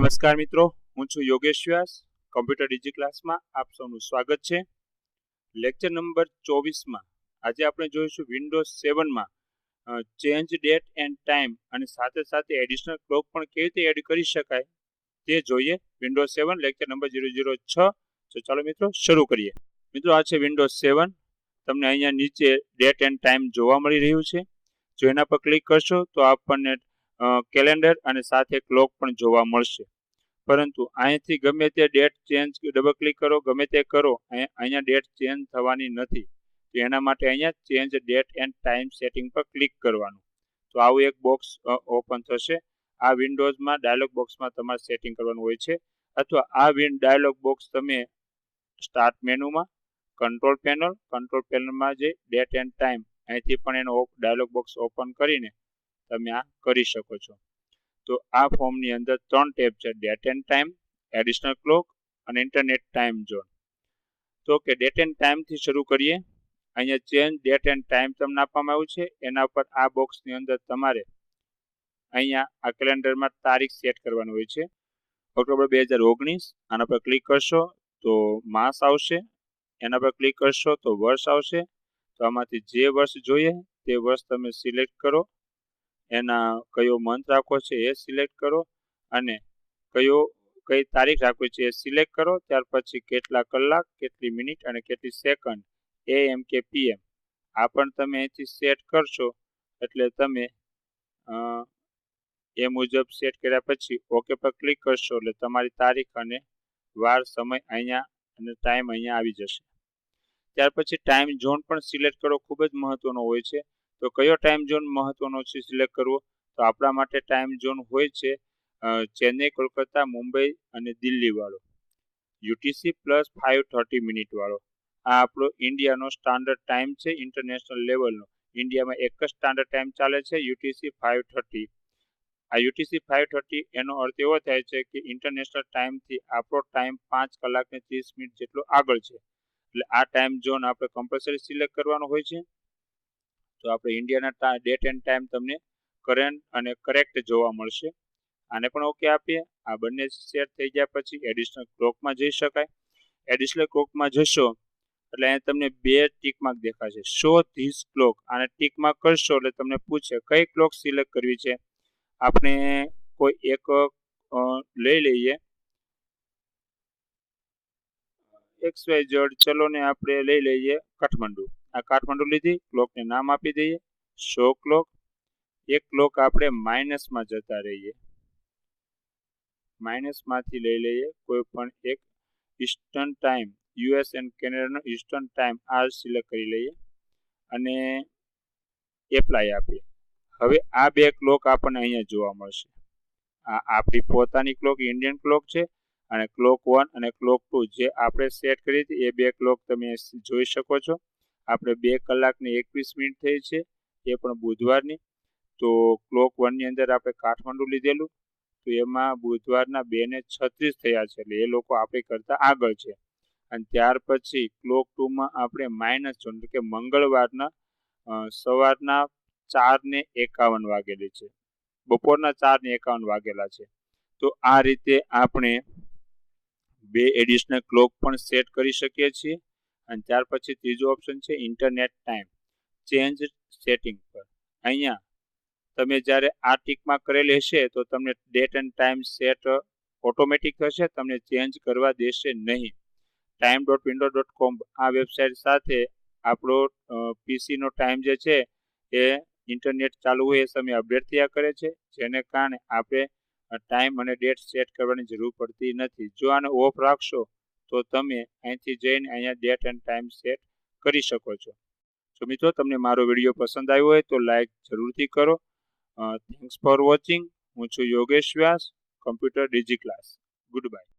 નમસ્કાર મિત્રો, હું છું યોગેશ વ્યાસ. કમ્પ્યુટર ડિજી ક્લાસમાં આપ સૌનું સ્વાગત છે. લેક્ચર નંબર 24માં આજે આપણે જોઈશું વિન્ડોઝ 7માં ચેન્જ ડેટ એન્ડ ટાઈમ અને સાથે સાથે એડિશનલ ક્લોક પણ કેવી રીતે એડ કરી શકાય તે જોઈએ. Windows 7 lecture number 006. તો ચાલો મિત્રો શરૂ કરીએ. મિત્રો આ છે વિન્ડોઝ 7. તમને અહીંયા નીચે ડેટ એન્ડ ટાઈમ જોવા મળી રહ્યું છે. જો એના પર ક્લિક કરશો તો આપણને કેલેન્ડર અને સાથે ક્લોક પણ જોવા મળશે. પરંતુ અહીંથી ગમે તે ડેટ ચેન્જ ડબલ ક્લિક કરો, ગમે તે કરો, અહીંયા ડેટ ચેન્જ થવાની નથી. તો એના માટે અહીંયા change date and time setting પર ક્લિક કરવાનું. તો આવું એક બોક્સ ઓપન થશે. આ વિન્ડોઝમાં ડાયલોગ બોક્સમાં તમારે સેટિંગ કરવાનું હોય છે. અથવા આ ડાયલોગ બોક્સ તમે સ્ટાર્ટ મેનુમાં કંટ્રોલ પેનલમાં જે ડેટ એન્ડ ટાઈમ અહીંથી પણ એનો ડાયલોગ બોક્સ ઓપન કરીને તમે આ કરી શકો છો. તો આ ફોર્મની અંદર 3 ટેબ છે: date and time, additional clock અને ઇન્ટરનેટ ટાઈમ ઝોન. તો કે ડેટ એન્ડ ટાઈમથી શરૂ કરીએ. અહીંયા ચેન્જ ડેટ એન્ડ ટાઈમ તમને આપવામાં આવ્યું છે. એના પર આ બોક્સની અંદર તમારે અહીંયા આ કેલેન્ડરમાં તારીખ સેટ કરવાની હોય છે. ઓક્ટોબર 2019. આના પર ક્લિક કરશો તો માસ આવશે. એના પર ક્લિક કરશો તો વર્ષ આવશે. તો આમાંથી જે વર્ષ જોઈએ તે વર્ષ તમે સિલેક્ટ કરો. એના કયો મંથ રાખવો છે એ સિલેક્ટ કરો અને કઈ તારીખ રાખવી છે એ સિલેક્ટ કરો. ત્યાર પછી કેટલા કલાક, કેટલી મિનિટ અને કેટલી સેકન્ડ, AM કે PM આ પણ તમે અહીંથી સેટ કરશો. એટલે તમે એ મુજબ સેટ કર્યા પછી ઓકે પર ક્લિક કરશો એટલે તમારી તારીખ અને વાર, સમય અહીંયા અને ટાઈમ અહીંયા આવી જશે. ત્યાર પછી ટાઈમ ઝોન પણ સિલેક્ટ કરો. ખૂબ જ મહત્વનો હોય છે. તો કયો ટાઈમ ઝોન મહત્વનો છે સિલેક્ટ કરવો? તો આપણા માટે ટાઈમ ઝોન હોય છે ચેન્નઈ, કોલકાતા, મુંબઈ અને દિલ્હી વાળો, UTC પ્લસ 5:30 મિનિટ વાળો. આ આપણો ઇન્ડિયાનો સ્ટાન્ડર્ડ ટાઈમ છે. ઇન્ટરનેશનલ લેવલનો ઇન્ડિયામાં એક જ સ્ટાન્ડર્ડ ટાઈમ ચાલે છે, UTC 5:30. આ UTC 5:30 એનો અર્થ એવો થાય છે કે ઇન્ટરનેશનલ ટાઈમથી આપણો ટાઈમ 5 કલાક ને 30 મિનિટ જેટલો આગળ છે. એટલે આ ટાઈમ ઝોન આપણે કમ્પલસરી સિલેક્ટ કરવાનો હોય છે. તો આપણે ઇન્ડિયાના ડેટ એન્ડ ટાઈમ તમને કરંટ અને કરેક્ટ જોવા મળશે. આને પણ ઓકે આપીએ. આ બંને સેટ થઈ ગયા પછી એડિશનલ ક્લોકમાં જઈ શકાય. એડિશનલ ક્લોકમાં જશો એટલે અહીંયા તમને 2 ટીક માર્ક દેખાશે. Show this clock. આને ટીક માર્ક કરશો એટલે તમને પૂછે કઈ ક્લોક સિલેક્ટ કરવી છે. આપણે કોઈ એક લઈ લઈએ, XYZ. ચલો ને આપણે લઈ લઈએ કાઠમંડુ. આ કાઠમંડુ લીધી. ક્લોકને નામ આપી દઈએ શો ક્લોક. એક ક્લોક આપણે માઇનસમાં જતા રહીએ. માઇનસમાંથી લઈ લઈએ કોઈ પણ એક ઈસ્ટર્ન ટાઈમ, US એન્ડ કેનેડાનો ઈસ્ટર્ન ટાઈમ આ સિલેક્ટ કરી લઈએ અને એપ્લાય આપીએ. હવે આ 2 ક્લોક આપણને અહીંયા જોવા મળશે. આ આપણી પોતાની ક્લોક ઇન્ડિયન ક્લોક છે અને ક્લોક 1 અને ક્લોક 2 જે આપણે સેટ કરી હતી એ 2 ક્લોક તમે જોઈ શકો છો. આપણે 2 કલાક ને 21 મિનિટ થઈ છે, એ પણ બુધવારની. તો ક્લોક 1 ની અંદર આપણે કાઠમંડુ લીધેલું, તો એમાં બુધવારના 2:36 થયા છે. એટલે એ લોકો આપણી કરતા આગળ છે. અને ત્યાર પછી ક્લોક 2માં આપણે માઇનસ ઝોન એટલે કે મંગળવારના સવારના 4:51 વાગેલી છે, બપોરના 4:51 વાગેલા છે. તો આ રીતે આપણે 2 એડિશનલ ક્લોક પણ સેટ કરી શકીએ છીએ. અને ત્યાર પછી ત્રીજો ઓપ્શન છે ઇન્ટરનેટ ટાઈમ ચેન્જ સેટિંગ પર. અહીંયા તમે જ્યારે આ ટીકમાં કરેલી હશે તો તમને date and time set automatic થશે, તમને ચેન્જ કરવા દેશે નહીં. time.windows.com આ વેબસાઇટ સાથે આપણો પીસીનો ટાઈમ જે છે એ ઇન્ટરનેટ ચાલુ હોય એ સમયે અપડેટ થયા કરે છે, જેને કારણે આપણે ટાઈમ અને ડેટ સેટ કરવાની જરૂર પડતી નથી. જો આને ઓફ રાખશો તો તમે અહીંથી જઈને અહીંયા ડેટ એન્ડ ટાઈમ સેટ કરી શકો છો. તો મિત્રો તમને મારો વિડીયો પસંદ આવ્યો હોય તો લાઈક જરૂરથી કરો. Thanks for watching. હું છું Yogesh Vyas, computer digi class. Good bye.